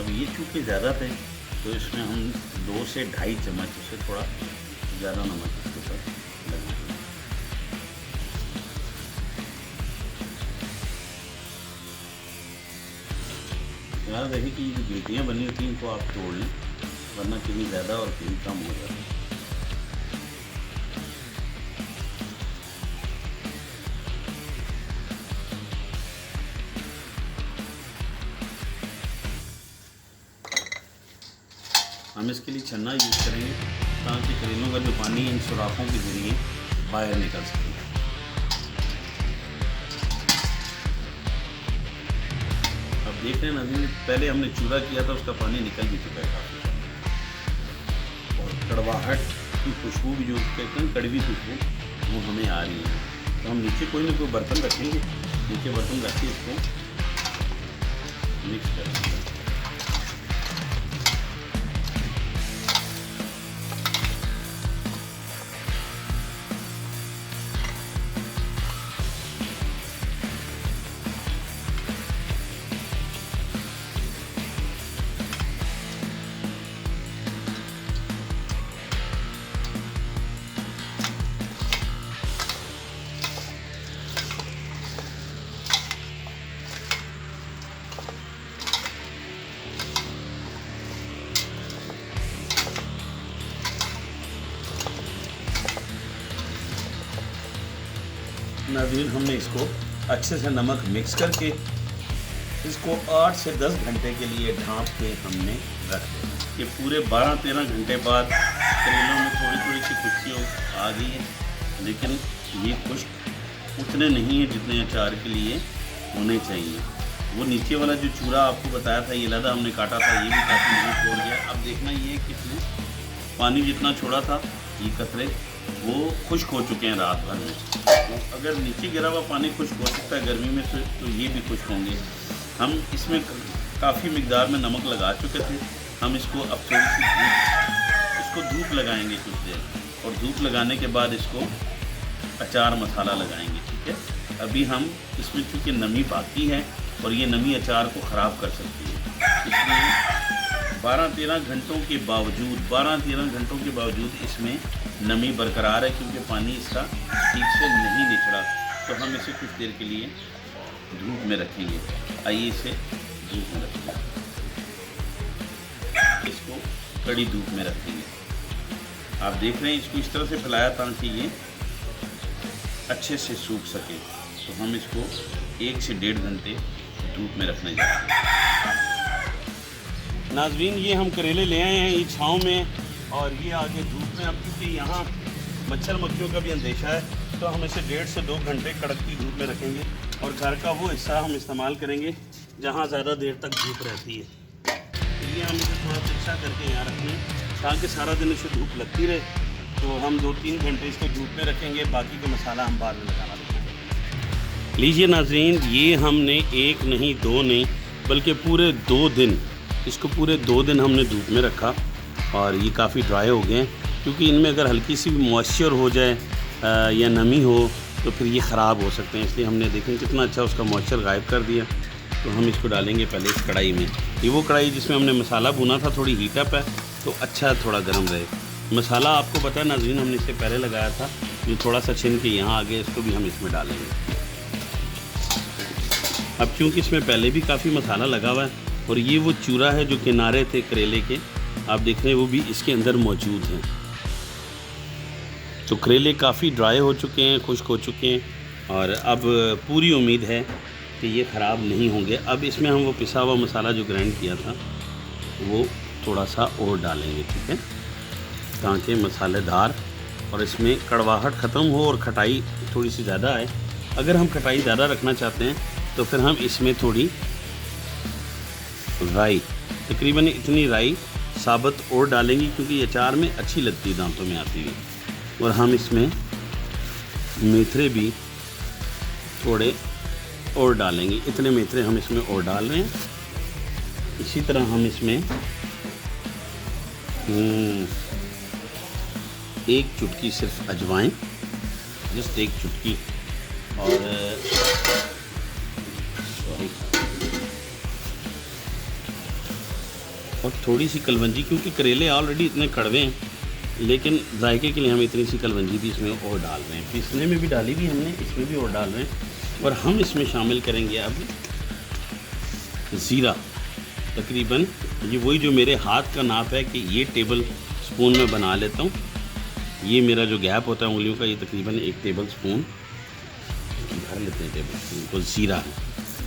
अब ये चूँकि ज़्यादा थे तो इसमें हम 2 से ढाई चम्मच, उससे थोड़ा ज़्यादा नमक इसके ऊपर लगाएंगे। याद रहे कि ये जो गिलटियाँ बनी होती हैं इनको आप तोड़ लें, वरना कहीं ज़्यादा और कहीं कम हो जाता है। हम इसके लिए छन्ना यूज़ करेंगे ताकि करेलों का जो पानी इन सुराखों के ज़रिए बाहर निकल सके। अब देख रहे हैं ना, पहले हमने चूरा किया था, उसका पानी निकल भी चुका है काफ़ी, और कड़वाहट की खुशबू भी, जो कहते हैं कड़वी खुशबू, वो हमें आ रही है। तो हम नीचे कोई ना कोई बर्तन रखेंगे, नीचे बर्तन रख के इसको मिक्स करेंगे। नाज़रीन, हमने इसको अच्छे से नमक मिक्स करके इसको 8 से 10 घंटे के लिए ढाँप के हमने रख दिया। ये पूरे 12-13 घंटे बाद करेलों में थोड़ी थोड़ी सी खुश्की आ गई है, लेकिन ये खुश्क उतने नहीं है जितने अचार के लिए होने चाहिए। वो नीचे वाला जो चूरा आपको बताया था, ये लदा हमने काटा था, ये भी काफ़ी नहीं छोड़ गया। अब देखना ये कि इसमें पानी जितना छोड़ा था, ये कतरे वो खुश्क हो चुके हैं रात भर में। तो अगर नीचे गिरा हुआ पानी खुश्क हो सकता है गर्मी में, तो ये भी खुश्क होंगे। हम इसमें काफ़ी मिकदार में नमक लगा चुके थे। हम इसको अब थोड़ी सी इसको धूप लगाएंगे कुछ देर, और धूप लगाने के बाद इसको अचार मसाला लगाएंगे। ठीक है, अभी हम इसमें चूँकि नमी बाकी है और ये नमी अचार को ख़राब कर सकती है, इसलिए 12-13 घंटों के बावजूद इसमें नमी बरकरार है, क्योंकि पानी इसका ठीक से नहीं निचड़ा। तो हम इसे कुछ देर के लिए धूप में रखेंगे। आइए इसे धूप में रखेंगे, इसको कड़ी धूप में रखेंगे। आप देख रहे हैं इसको इस तरह से फैलाया ताकि ये अच्छे से सूख सके। तो हम इसको 1 से 1.5 घंटे धूप में रखने जा रहे हैं। नाज़रीन, ये हम करेले ले आए हैं ये छाँव में, और ये आगे धूप में। अब क्योंकि यहाँ मच्छर मक्खियों का भी अंदेशा है, तो हम इसे 1.5 से 2 घंटे कड़कती धूप में रखेंगे, और घर का वो हिस्सा हम इस्तेमाल करेंगे जहाँ ज़्यादा देर तक धूप रहती है। तो ये हम इसे थोड़ा तिरछा करके यहाँ रखेंगे ताकि सारा दिन इसे धूप लगती रहे। तो हम 2-3 घंटे इसको धूप में रखेंगे, बाकी का मसाला हम बाद में लगाना रखेंगे। लीजिए नाज़रीन, ये हमने 1 नहीं 2 नहीं बल्कि पूरे 2 दिन, इसको पूरे 2 दिन हमने धूप में रखा, और ये काफ़ी ड्राई हो गए हैं। क्योंकि इनमें अगर हल्की सी भी मॉइस्चर हो जाए या नमी हो तो फिर ये ख़राब हो सकते हैं, इसलिए हमने देखें कितना अच्छा उसका मॉइस्चर गायब कर दिया। तो हम इसको डालेंगे पहले इस कढ़ाई में। ये वो कढ़ाई जिसमें हमने मसाला भुना था, थोड़ी हीट अप है तो अच्छा थोड़ा गर्म रहे। मसाला आपको पता है नाज़रीन, हमने इससे पहले लगाया था, ये थोड़ा सा छिन के यहाँ आ गया, इसको भी हम इसमें डालेंगे। अब क्योंकि इसमें पहले भी काफ़ी मसाला लगा हुआ है, और ये वो चूरा है जो किनारे थे करेले के, आप देख रहे हैं वो भी इसके अंदर मौजूद हैं। तो करेले काफ़ी ड्राई हो चुके हैं, खुश्क हो चुके हैं, और अब पूरी उम्मीद है कि ये ख़राब नहीं होंगे। अब इसमें हम वो पिसा हुआ मसाला जो ग्राइंड किया था वो थोड़ा सा और डालेंगे, ठीक है, ताकि मसालेदार और इसमें कड़वाहट ख़त्म हो और खटाई थोड़ी सी ज़्यादा आए। अगर हम खटाई ज़्यादा रखना चाहते हैं तो फिर हम इसमें थोड़ी राई, तकरीबन इतनी राई साबुत और डालेंगे, क्योंकि अचार में अच्छी लगती है, दांतों में आती हुई। और हम इसमें मेथरे भी थोड़े और डालेंगे, इतने मेथरे हम इसमें और डाल रहे हैं। इसी तरह हम इसमें 1 चुटकी सिर्फ अजवाइन, जस्ट 1 चुटकी, और और थोड़ी सी कलवंजी, क्योंकि करेले ऑलरेडी इतने कड़वे हैं, लेकिन जायके के लिए हम इतनी सी कलवंजी भी इसमें और डाल रहे हैं। पीसने में भी डाली भी हमने, इसमें भी और डाल रहे हैं। और हम इसमें शामिल करेंगे अब ज़ीरा। तकरीबन ये वही जो मेरे हाथ का नाप है कि ये टेबल स्पून में बना लेता हूँ। ये मेरा जो गैप होता है उंगलियों का, ये तकरीबन 1 टेबल स्पून भर लेते हैं टेबल स्पून को ज़ीरा है।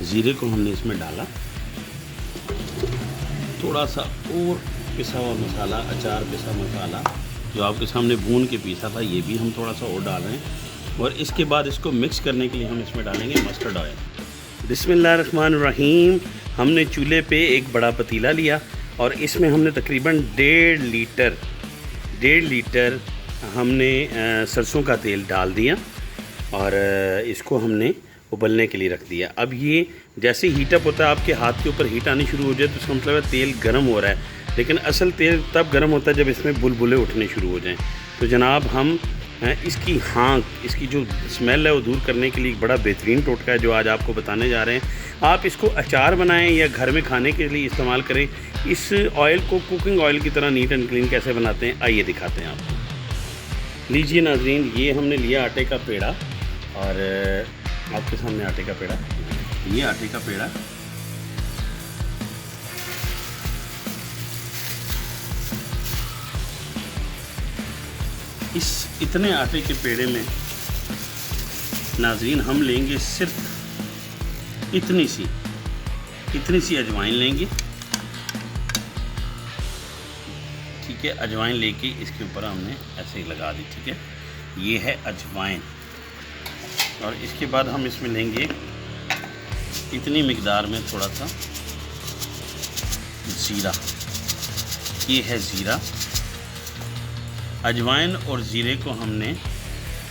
ज़ीरे को हमने इसमें डाला। थोड़ा सा और पिसा हुआ मसाला, अचार पिसा मसाला जो आपके सामने भून के पीसा था, ये भी हम थोड़ा सा और डाल रहे हैं। और इसके बाद इसको मिक्स करने के लिए हम इसमें डालेंगे मस्टर्ड ऑयल। बिस्मिल्लाहिर्रहमानिर्रहीम। हमने चूल्हे पे एक बड़ा पतीला लिया और इसमें हमने तकरीबन 1.5 लीटर हमने सरसों का तेल डाल दिया और इसको हमने उबलने के लिए रख दिया। अब ये जैसे हीटअप होता है, आपके हाथ के ऊपर हीट आनी शुरू हो जाए तो इसका मतलब है तेल गर्म हो रहा है। लेकिन असल तेल तब गर्म होता है जब इसमें बुलबुले उठने शुरू हो जाएं। तो जनाब हम इसकी हाँक, इसकी जो स्मेल है वो दूर करने के लिए एक बड़ा बेहतरीन टोटका है जो आज आपको बताने जा रहे हैं। आप इसको अचार बनाएं या घर में खाने के लिए इस्तेमाल करें। इस ऑयल को कुकिंग ऑयल की तरह नीट एंड क्लीन कैसे बनाते हैं आइए दिखाते हैं आपको। लीजिए नाजरीन, ये हमने लिया आटे का पेड़ा और आपके सामने आटे का पेड़ा, ये आटे का पेड़ा। इस इतने आटे के पेड़े में नाजरीन हम लेंगे सिर्फ इतनी सी अजवाइन लेंगे। ठीक है, अजवाइन लेके इसके ऊपर हमने ऐसे ही लगा दी। ठीक है, ये है अजवाइन। और इसके बाद हम इसमें लेंगे इतनी मिकदार में थोड़ा सा ज़ीरा। ये है ज़ीरा। अजवाइन और ज़ीरे को हमने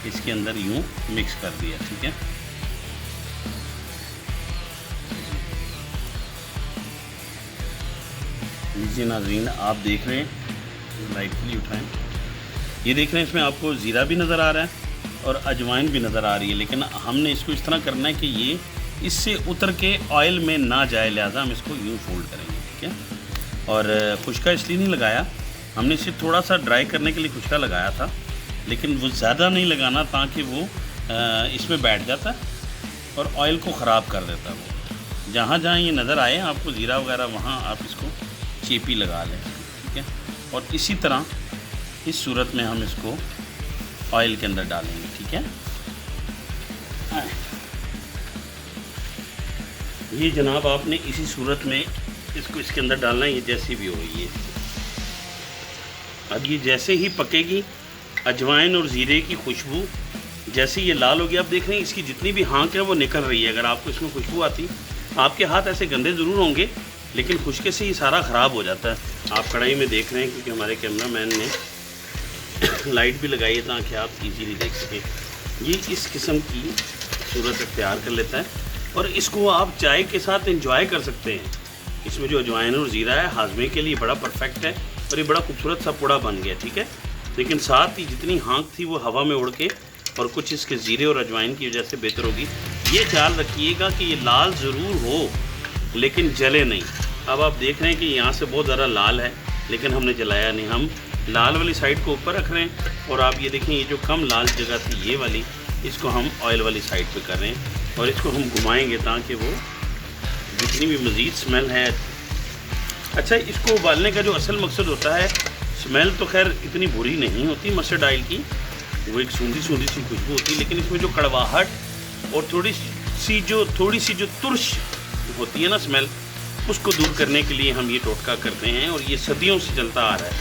इसके अंदर यूँ मिक्स कर दिया। ठीक है, लीजिए नाज़रीन, आप देख रहे हैं, लाइटली उठाएं, ये देख रहे हैं इसमें आपको ज़ीरा भी नज़र आ रहा है और अजवाइन भी नज़र आ रही है। लेकिन हमने इसको इस तरह करना है कि ये इससे उतर के ऑयल में ना जाए, लिहाजा हम इसको यूँ फोल्ड करेंगे। ठीक है, और खुश्का इसलिए नहीं लगाया, हमने इसे थोड़ा सा ड्राई करने के लिए खुश्का लगाया था, लेकिन वो ज़्यादा नहीं लगाना ताकि वो इसमें बैठ जाता है और ऑयल को ख़राब कर देता है। वो जहाँ जहाँ ये नज़र आए आपको ज़ीरा वगैरह, वहाँ आप इसको चेपी लगा लें। ठीक है, और इसी तरह इस सूरत में हम इसको ऑयल के अंदर डालेंगे। ठीक है, ये जनाब आपने इसी सूरत में इसको इसके अंदर डालना है, ये जैसी भी हो रही है। अब ये जैसे ही पकेगी, अजवाइन और ज़ीरे की खुशबू जैसे ये लाल होगी, आप देख रहे हैं इसकी जितनी भी हाँक है वो निकल रही है। अगर आपको इसमें खुशबू आती, आपके हाथ ऐसे गंदे ज़रूर होंगे लेकिन खुशके से ये सारा ख़राब हो जाता है। आप कढ़ाई में देख रहे हैं क्योंकि हमारे कैमरामैन ने लाइट भी लगाई है ताकि आप इजीली देख सकें। ये इस किस्म की सूरत इख्तियार कर लेता है और इसको आप चाय के साथ एंजॉय कर सकते हैं। इसमें जो अजवाइन और ज़ीरा है हाजमे के लिए बड़ा परफेक्ट है और ये बड़ा खूबसूरत सा पूड़ा बन गया। ठीक है, लेकिन साथ ही जितनी हाँक थी वो हवा में उड़ के और कुछ इसके ज़ीरे और अजवाइन की वजह से बेहतर होगी। ये ख्याल रखिएगा कि ये लाल ज़रूर हो लेकिन जले नहीं। अब आप देख रहे हैं कि यहाँ से बहुत ज़्यादा लाल है लेकिन हमने जलाया नहीं, हम लाल वाली साइड को ऊपर रख रहे हैं। और आप ये देखें, ये जो कम लाल जगह थी ये वाली, इसको हम ऑयल वाली साइड पे कर रहे हैं और इसको हम घुमाएंगे ताकि वो जितनी भी मज़ीद स्मेल है। अच्छा, इसको उबालने का जो असल मकसद होता है, स्मेल तो खैर इतनी बुरी नहीं होती मस्टर्ड ऑयल की, वो एक सूंधी सी खुशबू होती है, लेकिन इसमें जो कड़वाहट और थोड़ी सी जो तुर्श होती है ना स्मेल, उसको दूर करने के लिए हम ये टोटका करते हैं और ये सदियों से चलता आ रहा है।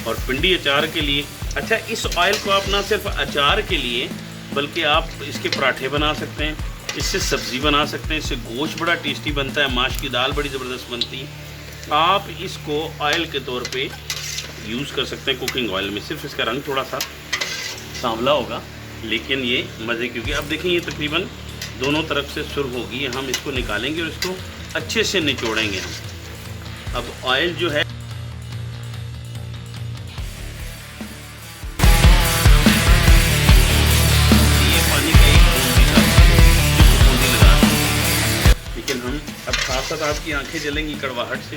और पिंडी अचार के लिए, अच्छा इस ऑयल को आप ना सिर्फ अचार के लिए बल्कि आप इसके पराठे बना सकते हैं, इससे सब्ज़ी बना सकते हैं, इससे गोश्त बड़ा टेस्टी बनता है, माश की दाल बड़ी ज़बरदस्त बनती है। आप इसको ऑयल के तौर पे यूज़ कर सकते हैं कुकिंग ऑयल में। सिर्फ इसका रंग थोड़ा सा सांवला होगा लेकिन ये मज़े, क्योंकि अब देखें ये तकरीबन दोनों तरफ से सुर्ख होगी। हम इसको निकालेंगे और इसको अच्छे से निचोड़ेंगे हम। अब ऑयल जो है ये पानी का एक बूंदी लगा, लेकिन हम अब साथ साथ आपकी आंखें जलेंगी कड़वाहट से।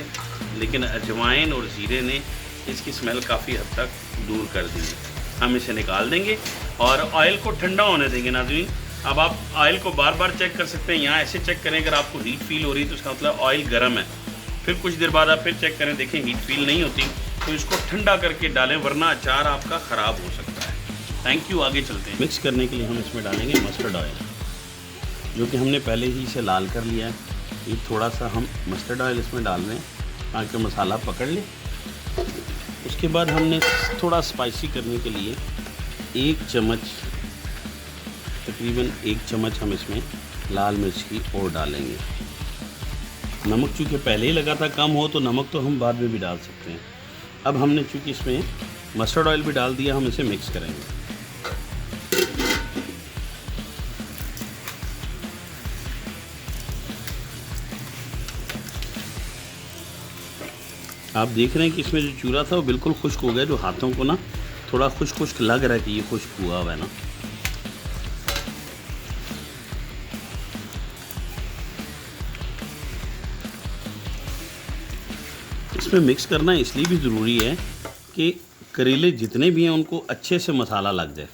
लेकिन अजवाइन और ज़ीरे ने इसकी स्मेल काफ़ी हद तक दूर कर दी है। हम इसे निकाल देंगे और ऑयल को ठंडा होने देंगे नाज़रीन। अब आप ऑयल को बार बार चेक कर सकते हैं, यहाँ ऐसे चेक करें, अगर आपको हीट फील हो रही है तो उसका मतलब ऑयल गर्म है। फिर कुछ देर बाद आप फिर चेक करें, देखें हीट फील नहीं होती तो इसको ठंडा करके डालें, वरना अचार आपका ख़राब हो सकता है। थैंक यू, आगे चलते हैं। मिक्स करने के लिए हम इसमें डालेंगे मस्टर्ड ऑयल, जो कि हमने पहले ही इसे लाल कर लिया है। ये थोड़ा सा हम मस्टर्ड ऑयल इसमें डाल रहे हैं ताकि मसाला पकड़ ले। उसके बाद हमने थोड़ा स्पाइसी करने के लिए 1 चम्मच, तकरीबन 1 चम्मच हम इसमें लाल मिर्च की और डालेंगे। नमक चूँकि पहले ही लगा था, कम हो तो नमक तो हम बाद में भी डाल सकते हैं। अब हमने चूँकि इसमें मस्टर्ड ऑयल भी डाल दिया, हम इसे मिक्स करेंगे। आप देख रहे हैं कि इसमें जो चूरा था वो बिल्कुल खुश्क हो गया, जो हाथों को ना थोड़ा खुश्क खुश्क लग रहा है कि ये खुश्क हुआ हुआ है ना। इसमें मिक्स करना इसलिए भी ज़रूरी है कि करेले जितने भी हैं उनको अच्छे से मसाला लग जाए।